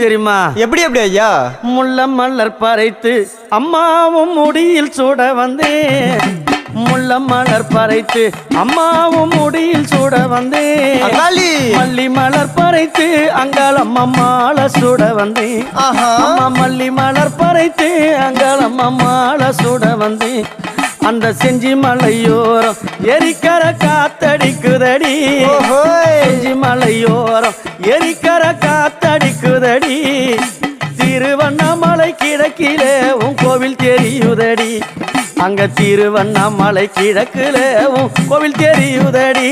தெரியுமா? எப்படி எப்படி ஐயா? முள்ள மலர் பறைத்து அம்மாவும் முடியில் சூட வந்தேன். முள்ள மலர் பறைத்து அம்மாவும் முடியில் சூட வந்தேன். மல்லி மலர் பறைத்து அங்காளம் அம்மாள சூட வந்தேன். அம்மா மல்லி மலர் பறைத்து அங்காளம் அம்மாள சூட வந்தேன். அந்த செஞ்சி மலையோரம் எரிக்கர காத்தடிக்குதடி. செஞ்சி மலையோரம் எரிக்கர காத்தடிக்குதடி. திருவண்ணாமலை கிழக்கிலே உன் கோவில் தெரியுதடி. அங்க திருவண்ணாமலை கிழக்கிலே உன் கோவில் தெரியுதடி.